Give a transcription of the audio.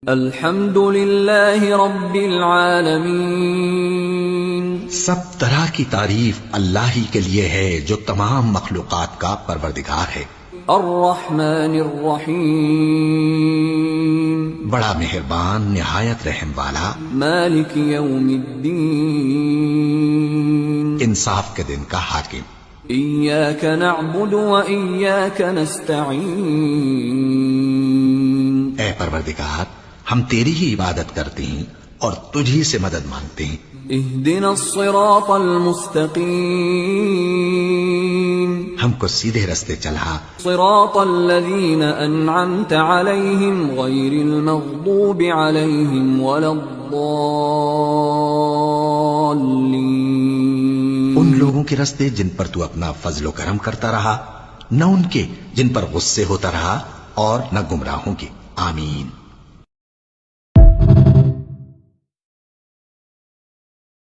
الحمد للہ رب العالمین، سب طرح کی تعریف اللہ ہی کے لیے ہے جو تمام مخلوقات کا پروردگار ہے۔ الرحمن الرحیم، بڑا مہربان نہایت رحم والا، مالک یوم الدین، انصاف کے دن کا حاکم۔ ایاک نعبد و ایاک نستعین، اے پروردگار ہم تیری ہی عبادت کرتے ہیں اور تجھ ہی سے مدد مانگتے ہیں۔ اہدنا الصراط المستقیم، ہم کو سیدھے رستے چلا، صراط الذین انعمت علیہم غیر المغضوب علیہم ولا الضالین، ان لوگوں کے رستے جن پر تو اپنا فضل و کرم کرتا رہا، نہ ان کے جن پر غصے ہوتا رہا اور نہ گمراہوں کے۔ آمین۔